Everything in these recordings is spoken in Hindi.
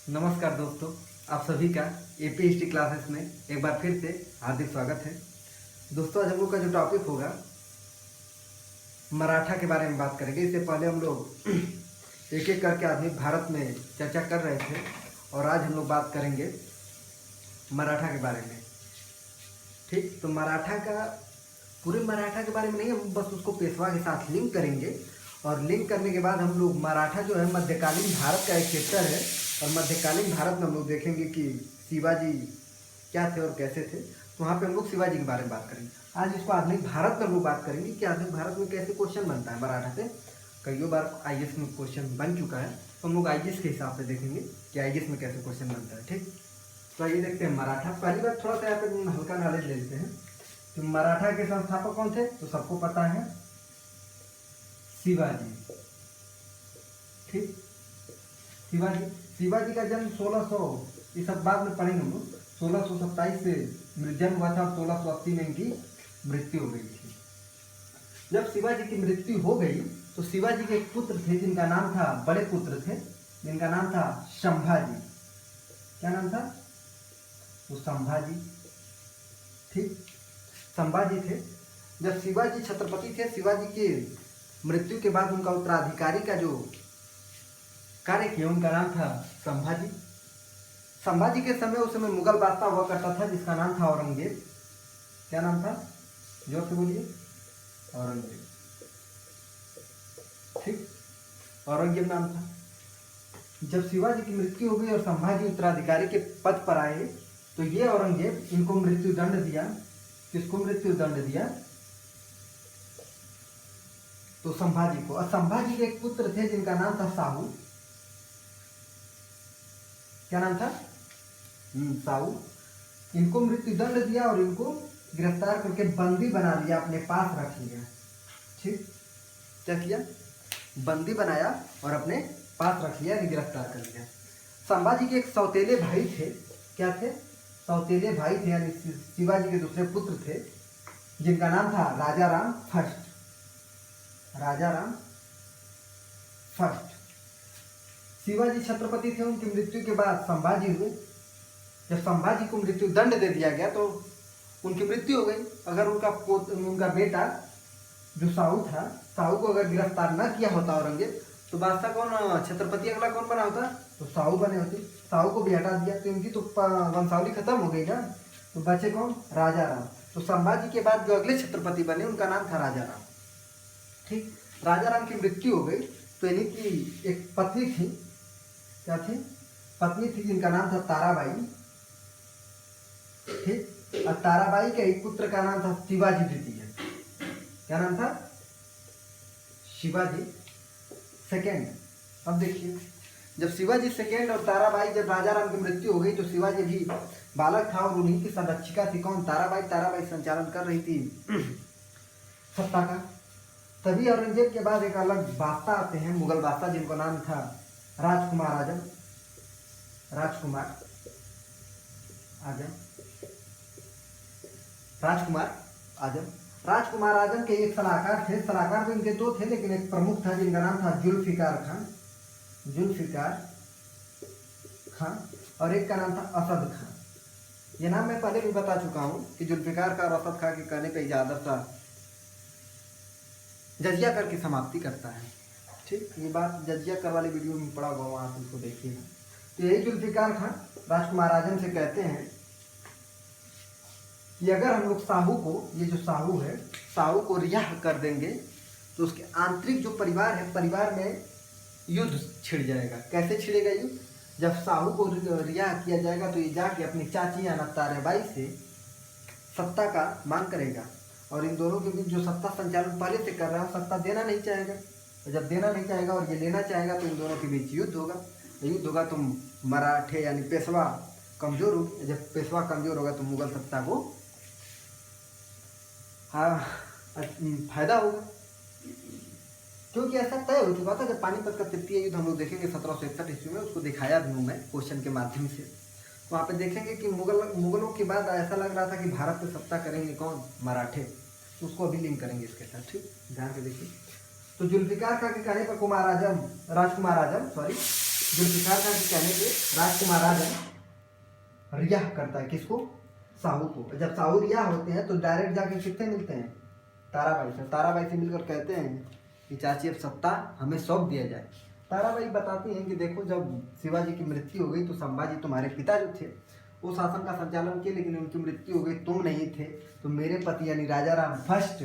नमस्कार दोस्तों, आप सभी का एपी हिस्ट्री क्लासेस में एक बार फिर से हार्दिक स्वागत है। दोस्तों, आज हम लोग का जो टॉपिक होगा मराठा के बारे में बात करेंगे। इससे पहले हम लोग एक एक करके आधुनिक भारत में चर्चा कर रहे थे और आज हम लोग बात करेंगे मराठा के बारे में। ठीक, तो मराठा का पूरे मराठा के बारे में नहीं, हम बस उसको पेशवा के साथ लिंक करेंगे और लिंक करने के बाद हम लोग मराठा जो है मध्यकालीन भारत का एक चैप्टर है और मध्यकालीन भारत में हम लोग देखेंगे कि शिवाजी क्या थे और कैसे थे। तो वहाँ पे हम लोग शिवाजी के बारे में बात करेंगे। आज इसको आधुनिक भारत में हम लोग बात करेंगे कि आधुनिक भारत में कैसे क्वेश्चन बनता है मराठा से। कई बार आईएएस में क्वेश्चन बन चुका है, तो हम लोग आईएएस के हिसाब से देखेंगे कि आईएएस में कैसे क्वेश्चन बनता है। ठीक, तो आइए देखते हैं मराठा। पहली बार थोड़ा सा यहाँ पे हल्का नॉलेज ले लेते हैं। तो मराठा के संस्थापक कौन थे, तो सबको पता है, शिवाजी। ठीक, शिवाजी का जन्म 1600, ये सब बाद में पढ़ेंगे हम लोग। 1627 से जन्म हुआ था, 1680 में इनकी मृत्यु हो गई थी। जब शिवाजी की मृत्यु हो गई तो शिवाजी के एक पुत्र थे जिनका नाम था, बड़े पुत्र थे जिनका नाम था संभाजी। क्या नाम था, तो संभाजी। ठीक, संभाजी थे। जब शिवाजी छत्रपति थे, शिवाजी के मृत्यु के बाद उनका उत्तराधिकारी का जो कार्य किया उनका नाम था संभाजी। संभाजी के समय उस समय मुगल बादशाह हुआ करता था जिसका नाम था औरंगजेब। क्या नाम था, जोर से बोलिए, औरंगजेब। ठीक, औरंगजेब नाम था। जब शिवाजी की मृत्यु हो गई और संभाजी उत्तराधिकारी के पद पर आए तो ये औरंगजेब इनको मृत्यु दंड दिया। किसको मृत्यु दंड दिया, तो संभाजी को। और संभाजी के एक पुत्र थे जिनका नाम था साहू। क्या नाम था, साहू। इनको मृत्यु दंड दिया और इनको गिरफ्तार करके बंदी बना लिया, अपने पास रख लिया। ठीक, क्या किया, बंदी बनाया और अपने पास रख लिया, गिरफ्तार कर लिया। संभाजी के एक सौतेले भाई थे। क्या थे, सौतेले भाई थे, यानी शिवाजी के दूसरे पुत्र थे जिनका नाम था राजा राम फर्स्ट। राजा राम फर्स्ट। शिवाजी छत्रपति थे, उनकी मृत्यु के बाद संभाजी हुए। जब संभाजी को मृत्यु दंड दे दिया गया तो उनकी मृत्यु हो गई। अगर उनका बेटा जो साहू था, साहू को अगर गिरफ्तार न किया होता औरंगजेब तो बादशाह कौन, छत्रपति अगला कौन बना होता, तो साहू बने होते। साहू को भी हटा दिया तो इनकी तो वंशावली खत्म हो गई ना, तो बचे कौन, राजा राम। तो संभाजी के बाद जो अगले छत्रपति बने उनका नाम था राजा राम। ठीक, राजा राम की मृत्यु हो गई तो इन्हीं की एक पत्नी थी। क्या थी, पत्नी थी जिनका नाम था ताराबाई। ठीक, और ताराबाई के एक पुत्र का नाम था शिवाजी द्वितीय। क्या नाम था, शिवाजी सेकेंड। अब देखिए, जब शिवाजी सेकेंड और ताराबाई, जब राजा राम की मृत्यु हो गई तो शिवाजी भी बालक था और उन्हीं की संरक्षिका थी कौन, ताराबाई। ताराबाई संचालन कर रही थी सत्ता का। तभी औरंगजेब के बाद एक अलग बादशाह आते हैं, मुगल बादशाह, जिनको नाम था राजकुमार आजम। राजकुमार आजम, राजकुमार आजम। राजकुमार आजम के एक सलाहकार थे। सलाहकार तो इनके दो थे, लेकिन एक प्रमुख था जिनका नाम था जुल्फिकार खान। जुल्फिकार खान। और एक का नाम था असद खान। ये नाम मैं पहले भी बता चुका हूँ कि जुल्फिकार का और असद खान के कहने पर ज्यादातर जजिया करके समाप्ति करता है। ठीक, ये बात जजिया कर वाली वीडियो में पड़ा हुआ, वहाँ से उसको देखिएगा। तो यही जुल्फिकार खान राजकुमार आजम से कहते हैं कि अगर हम लोग साहू को, ये जो साहू है, साहू को रिहा कर देंगे तो उसके आंतरिक जो परिवार है, परिवार में युद्ध छिड़ जाएगा। कैसे छिड़ेगा युद्ध, जब साहू को रिहा किया जाएगा तो ये जाके अपनी चाची या ताराबाई से सत्ता का मांग करेगा और इन दोनों के बीच जो सत्ता संचालन पहले से कर रहा है सत्ता देना नहीं चाहेगा। और जब देना नहीं चाहेगा और ये लेना चाहेगा तो इन दोनों के बीच युद्ध होगा। युद्ध होगा तो मराठे यानी पेशवा कमजोर होगी। जब पेशवा कमजोर होगा तो मुगल सत्ता को फायदा होगा, क्योंकि ऐसा तय हो चुका था। जब पानीपत का तृतीय युद्ध हम लोग देखेंगे 1761 ईस्वी में, उसको दिखाया भी हूँ मैं क्वेश्चन के माध्यम से। वहाँ पे देखेंगे कि मुगलों के बाद ऐसा लग रहा था कि भारत में सत्ता करेंगे कौन, मराठे। तो उसको अभी लिंक करेंगे इसके साथ। ठीक, ध्यान से देखिए। तो जुल्फिकार खान के कहने पर राजकुमार आजम जुल्फिकार खान के कहने पे राजकुमार राजा रिहा करता है किसको, साहू को। जब साहू रिहा होते हैं तो डायरेक्ट जाके किससे मिलते हैं, ताराबाई से। ताराबाई से मिलकर कहते हैं कि चाची अब सत्ता हमें सौंप दिया जाए। ताराबाई बताती हैं कि देखो जब शिवाजी की मृत्यु हो गई तो संभाजी तुम्हारे पिता जो थे वो शासन का संचालन किए, लेकिन उनकी मृत्यु हो गई, तुम नहीं थे, तो मेरे पति यानी राजा राम फर्स्ट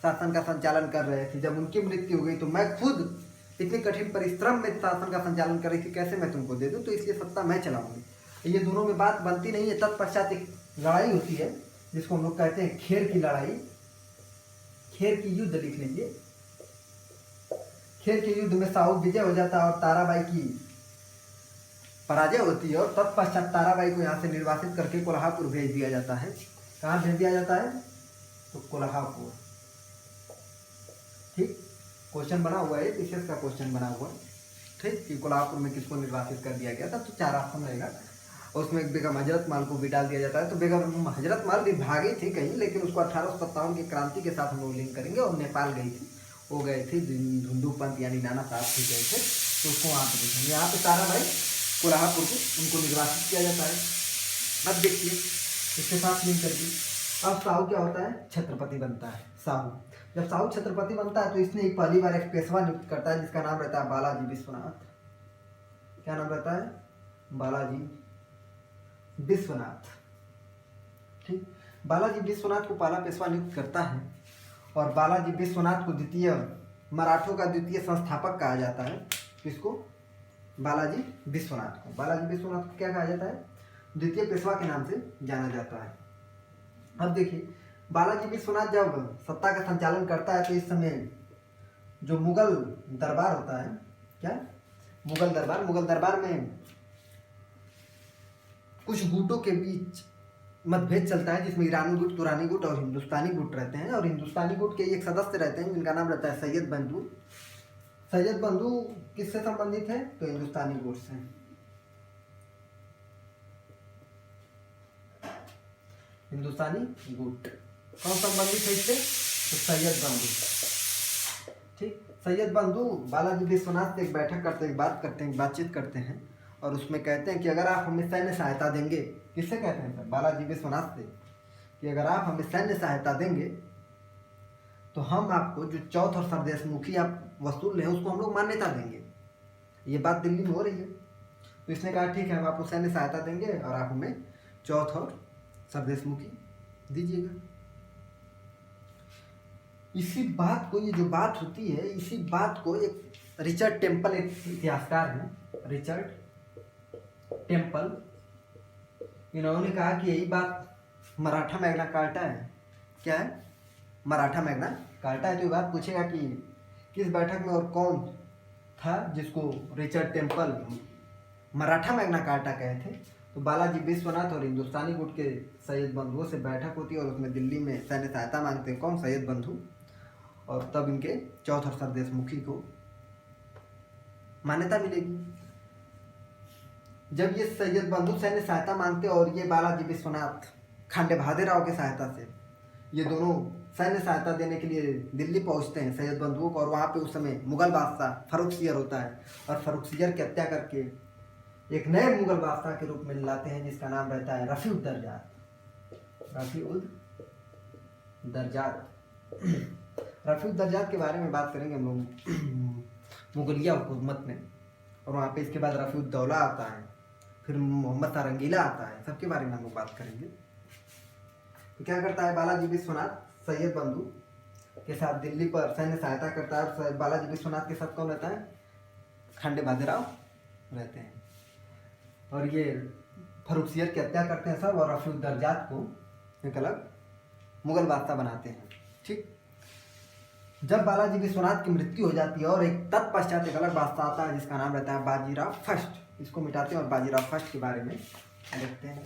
शासन का संचालन कर रहे थे। जब उनकी मृत्यु हो गई तो मैं खुद इतने कठिन परिश्रम में शासन का संचालन कर रही थी, कैसे मैं तुमको दे दूं, तो इसलिए सत्ता मैं चलाऊंगी। ये दोनों में बात बनती नहीं है। तत्पश्चात एक लड़ाई होती है जिसको हम लोग कहते हैं खेर की लड़ाई। खेर की युद्ध लिख लीजिए। खेर के युद्ध में साहू विजय हो जाता है और ताराबाई की पराजय होती है, और तत्पश्चात ताराबाई को यहाँ से निर्वासित करके कोल्हापुर भेज दिया जाता है। कहाँ भेज दिया जाता है, तो कोल्हापुर। ठीक, क्वेश्चन बना हुआ है, विशेष का क्वेश्चन बना हुआ है। ठीक, कि कोल्हापुर में किसको निर्वासित कर दिया गया था, तो 4 ऑप्शन रहेगा। और उसमें बेगम हजरत माल को भी डाल दिया जाता है। तो बेगम हजरत माल भी भागी थी कहीं, लेकिन उसको 1857 की क्रांति के साथ हम लोग लिंक करेंगे, और नेपाल गई थी, वो गए थे धुंधु पंत यानी नाना साहब भी गए थे, तो उसको वहाँ पे देखेंगे। यहाँ पे ताराबाई कोल्हापुर को उनको निर्वासित किया जाता है। अब देखिए इसके साथ लिंक करके अब साहू क्या होता है, छत्रपति बनता है। साहू जब साहू छत्रपति बनता है तो इसने पहली बार एक पेशवा नियुक्त करता है जिसका नाम रहता है बालाजी विश्वनाथ। क्या नाम रहता है, बालाजी विश्वनाथ। ठीक, बालाजी विश्वनाथ को पहला पेशवा नियुक्त करता है, और बालाजी विश्वनाथ को द्वितीय मराठों का द्वितीय संस्थापक कहा जाता है। किसको, बालाजी विश्वनाथ को। बालाजी विश्वनाथ को क्या कहा जाता है, द्वितीय पेशवा के नाम से जाना जाता है। अब देखिए बालाजी विश्वनाथ जब सत्ता का संचालन करता है तो इस समय जो मुगल दरबार होता है, क्या मुगल दरबार में कुछ गुटों के बीच मतभेद चलता है, जिसमें ईरानी गुट, तुरानी गुट और हिंदुस्तानी गुट रहते हैं। और हिंदुस्तानी गुट के एक सदस्य रहते हैं जिनका नाम रहता है सैयद बंधु। सैयद बंधु किससे संबंधित है, तो हिंदुस्तानी गुट से। हिंदुस्तानी गुट कौन संबंधित है इससे, तो सैयद बंधु। ठीक, सैयद बंधु बालाजी विश्वनाथ से एक बैठक करते हैं, बातचीत करते हैं, और उसमें कहते हैं कि अगर आप हमें सैन्य सहायता देंगे, किससे कहते हैं सर, बालाजी विश्वनाथ से, कि अगर आप हमें सैन्य सहायता देंगे तो हम आपको जो चौथ और सरदेशमुखी आप वसूल रहे हैं उसको हम लोग मान्यता देंगे। ये बात दिल्ली में हो रही है। तो इसने कहा ठीक है, हम आपको सैन्य सहायता देंगे और आप हमें चौथ और सरदेशमुखी दीजिएगा। इसी बात को, ये जो बात होती है, इसी बात को एक रिचर्ड टेम्पल, एक इतिहासकार हैं, रिचर्ड टेम्पल, इन्होंने कहा कि यही बात मराठा मैग्ना कार्टा है। क्या है, मराठा मैग्ना कार्टा है। तो ये बात पूछेगा कि किस बैठक में और कौन था जिसको Richard temple Maratha Magna carta कहे थे, तो बालाजी विश्वनाथ और हिंदुस्तानी गुट के सैयद बंधुओं से बैठक होती है, और उसमें दिल्ली में सैन्य सहायता मांगते हैं कौन, सैयद बंधु, और तब इनके चौथ और सरदेशमुखी को मान्यता मिलेगी। जब ये सैयद बंधु सैन्य सहायता मांगते और ये बालाजी विश्वनाथ खांडे भादेराव की सहायता से ये दोनों सैन्य सहायता देने के लिए दिल्ली पहुंचते हैं सैयद बंधुओं को, और वहाँ पे उस समय मुगल बादशाह फर्रुखसियर होता है, और फर्रुखसियर की हत्या करके एक नए मुगल बादशाह के रूप में लाते हैं जिसका नाम रहता है रफ़ी-उद-दरजात। रफ़ी-उद-दरजात के बारे में बात करेंगे हम लोग मुगलिया हुकूमत में, और वहाँ पे इसके बाद रफ़ी-उद-दौला आता है, फिर मोहम्मद सारंगीला आता है, सबके बारे में हम लोग बात करेंगे। तो क्या करता है बालाजी विश्वनाथ सैयद बंधु के साथ दिल्ली पर सैन्य सहायता करता है, और बालाजी विश्वनाथ के साथ कौन रहता है, खांडे भादेराव रहते हैं, और ये फर्रुखसियर की हत्या करते हैं सब, और रफ़ी-उद-दरजात को एक अलग मुगल बादशाह बनाते हैं। ठीक, जब बालाजी विश्वनाथ की मृत्यु हो जाती है और एक तत्पश्चात एक अलग बादशाह आता है जिसका नाम रहता है बाजीराव फर्स्ट, इसको मिटाते हैं और बाजीराव फर्स्ट के बारे में देखते हैं।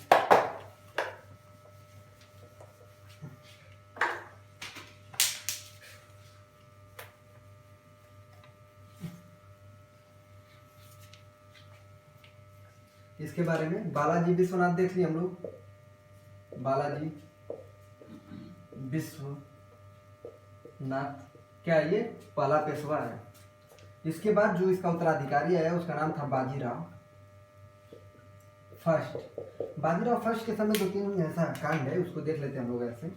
इसके बारे में बालाजी विश्वनाथ देख लिए हम लोग, बालाजी विश्वनाथ क्या ये पहला पेशवा है, इसके बाद जो इसका उत्तराधिकारी आया उसका नाम था बाजीराव फर्स्ट। बाजीराव फर्स्ट के समय 2-3 ऐसा कांड है, उसको देख लेते हैं हम लोग ऐसे,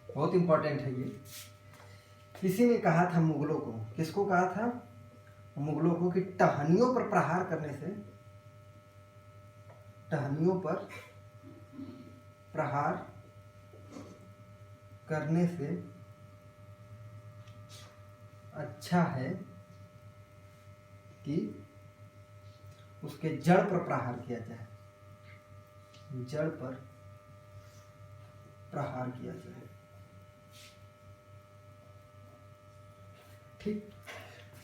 बहुत इंपॉर्टेंट है ये। किसी ने कहा था मुगलों को, किसको कहा था? मुगलों को, कि टहनियों पर प्रहार करने से, टहनियों पर प्रहार करने से अच्छा है कि उसके जड़ पर प्रहार किया जाए, जड़ पर प्रहार किया जाए। ठीक,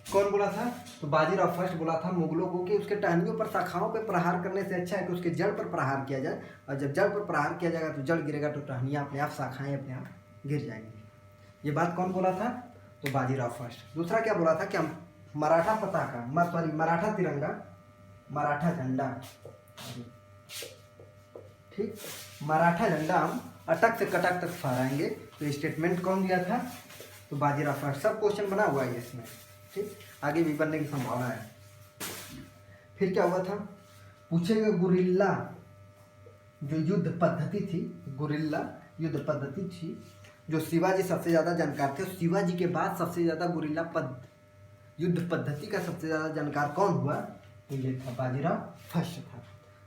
कौन बोला था? तो बाजीराव फर्स्ट बोला था मुगलों को कि उसके टहनियों पर, शाखाओं पर प्रहार करने से अच्छा है कि उसके जड़ पर प्रहार किया जाए, और जब जड़ पर प्रहार किया जाएगा तो जड़ गिरेगा तो टहनियाँ अपने आप, शाखाएं अपने आप गिर जाएंगी। ये बात कौन बोला था? तो बाजीराव फर्स्ट। दूसरा क्या बोला था कि हम मराठा पताका, मराठा तिरंगा, मराठा झंडा, ठीक, मराठा झंडा हम अटक से कटक तक फहराएंगे। तो स्टेटमेंट कौन दिया था? तो बाजीराव फर्स्ट। सब क्वेश्चन बना हुआ है इसमें, ठीक, आगे भी बनने की संभावना है। फिर क्या हुआ था? पूछेगा गुरिल्ला जो युद्ध पद्धति थी, गुरिल्ला युद्ध पद्धति थी जो शिवाजी सबसे ज़्यादा जानकार थे, शिवाजी के बाद सबसे ज़्यादा गुरिल्ला युद्ध पद्धति का सबसे ज़्यादा जानकार कौन हुआ? तो ये था बाजीराव फर्स्ट था।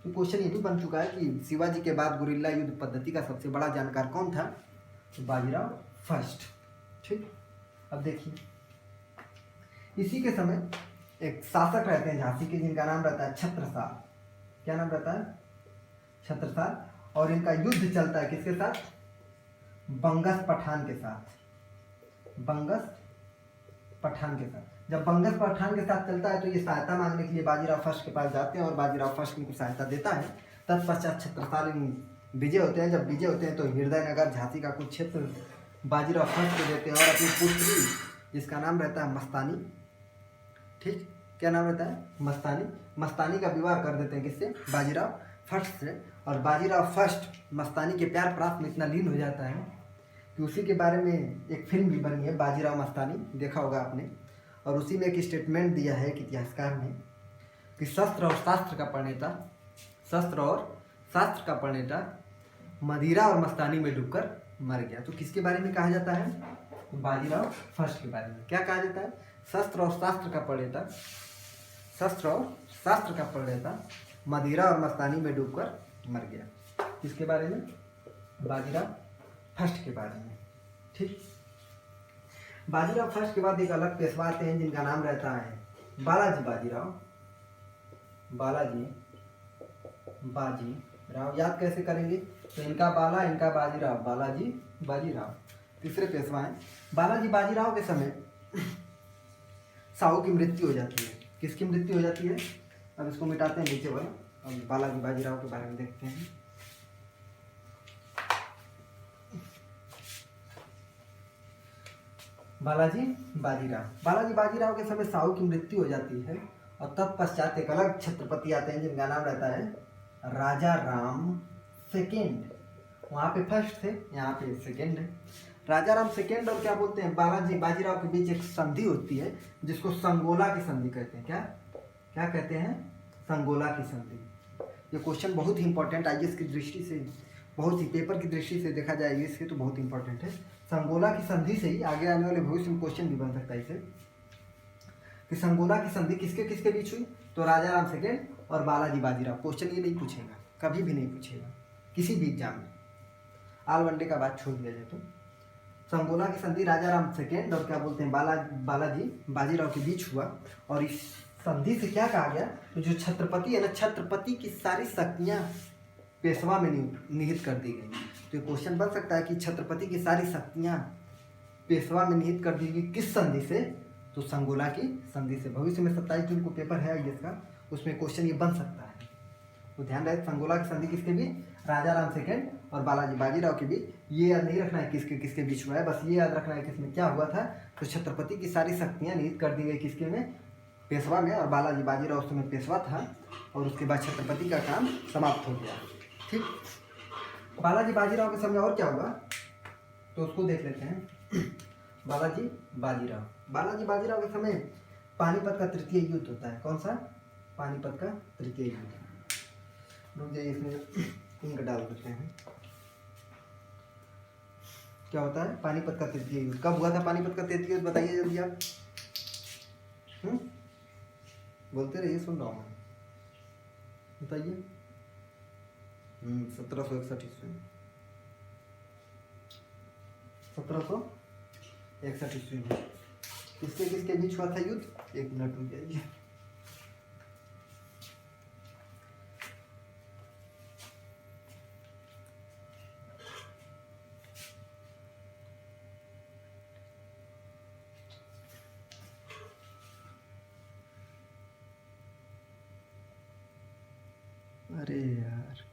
तो क्वेश्चन ये भी बन चुका है कि शिवाजी के बाद गुरिल्ला युद्ध पद्धति का सबसे बड़ा जानकार कौन था? तो बाजीराव फर्स्ट। ठीक, अब देखिए, इसी के समय एक शासक रहते हैं झांसी के, जिनका नाम रहता है छत्रसाल। क्या नाम रहता है? छत्रसाल। और इनका युद्ध चलता है किसके साथ? बंगस पठान के साथ, बंगस पठान के साथ। जब बंगस पठान के साथ चलता है तो ये सहायता मांगने के लिए बाजीराव फर्स्ट के पास जाते हैं और बाजीराव फर्स्ट इनको सहायता देता है। तत्पश्चात छत्रसाल विजय होते हैं। जब विजय होते हैं तो हृदयनगर, झांसी का कुछ क्षेत्र बाजीराव फर्स्ट को देते हैं और अपनी पुत्री, जिसका नाम रहता है मस्तानी, ठीक, क्या नाम रहता है? मस्तानी। मस्तानी का विवाह कर देते हैं किससे? बाजीराव फर्स्ट से। और बाजीराव फर्स्ट मस्तानी के प्यार प्राप्त में इतना लीन हो जाता है कि उसी के बारे में एक फिल्म भी बनी है, बाजीराव मस्तानी, देखा होगा आपने। और उसी में एक स्टेटमेंट दिया है कि इतिहासकार ने कि शस्त्र और शास्त्र का प्रणेता, शस्त्र और शास्त्र का प्रणेता मदिरा और मस्तानी में डूबकर मर गया। तो किसके बारे में कहा जाता है? तो बाजीराव फर्स्ट के बारे में। क्या कहा जाता है? शस्त्र और शास्त्र का प्रणेता, शस्त्र और शास्त्र का प्रणेता मदिरा और मस्तानी में डूबकर मर गया। किसके बारे में? बाजीराव फर्स्ट के बारे में। ठीक, बाजीराव फर्स्ट के बाद एक अलग पेशवा आते हैं जिनका नाम रहता है बालाजी बाजीराव। बालाजी बाजीराव याद कैसे करेंगे? तो इनका बाला, इनका बाजीराव, बालाजी बाजीराव। तीसरे पेशवा हैं। बालाजी बाजीराव के समय साहू की मृत्यु हो जाती है। किसकी मृत्यु हो जाती है? अब इसको मिटाते हैं नीचे वाला, अब बालाजी बाजीराव के बारे में देखते हैं। बालाजी बाजीराव के समय साहू की मृत्यु हो जाती है और तत्पश्चात एक अलग छत्रपति आते हैं जिनका नाम रहता है राजा राम सेकेंड। वहाँ पे फर्स्ट थे, यहाँ पे सेकेंड है। राजा राम सेकेंड और क्या बोलते हैं, बालाजी बाजीराव के बीच एक संधि होती है जिसको संगोला की संधि कहते हैं। क्या कहते हैं? संगोला की संधि। ये क्वेश्चन बहुत ही इंपॉर्टेंट, आईएएस की दृष्टि से, बहुत ही पेपर की दृष्टि से देखा जाए इसके तो बहुत इंपॉर्टेंट है। संगोला की संधि से ही आगे आने वाले भविष्य में क्वेश्चन भी बन सकता है इसे, कि संगोला की संधि किसके किसके बीच हुई? तो राजा राम सेकेंड और बालाजी बाजीराव। क्वेश्चन ये नहीं पूछेगा, कभी भी नहीं पूछेगा किसी भी एग्जाम में, ऑल वनडे का बात छोड़ दिया जाए तो। संगोला की संधि राजा राम सेकेंड और क्या बोलते हैं बालाजी बाजीराव के बीच हुआ। और इस संधि से क्या कहा गया? तो जो छत्रपति है ना, छत्रपति की सारी शक्तियाँ पेशवा में निहित कर दी गई। तो क्वेश्चन बन सकता है कि छत्रपति की सारी शक्तियाँ पेशवा में निहित कर दी गई किस संधि से? तो संगोला की संधि से। भविष्य में 27 जून को पेपर है आईएएस का, उसमें क्वेश्चन ये बन सकता है। तो ध्यान रहे, संगोला की संधि किसके बीच? राजा राम सेकेंड और बालाजी बाजीराव के बीच। ये याद नहीं रखना है किसके किसके बीच हुआ है, बस ये याद रखना है कि इसमें क्या हुआ था। तो छत्रपति की सारी शक्तियाँ निहित कर दी गई किसके में? पेशवा में। और बालाजी बाजीराव उस समय पेशवा था और उसके बाद छत्रपति का काम समाप्त हो गया। ठीक, बालाजी बाजीराव के समय और क्या हुआ तो उसको देख लेते हैं। बालाजी बाजीराव बालाजी बाजीराव के समय पानीपत का तृतीय युद्ध होता है। कौन सा? पानीपत का तृतीय युद्ध। रुक जाइए, इसमें इंक डाल देते हैं। क्या होता है? पानीपत का तृतीय युद्ध। कब हुआ था पानीपत का तृतीय युद्ध? बताइए जल्दी आप। बोलते रहिए, सुन रहा हूँ मैं। बताइए। 1761 ईस्वी में। 1761 ईस्वी में किसके किसके बीच हुआ था युद्ध? एक मिनट रुक जाइए। अरे यार,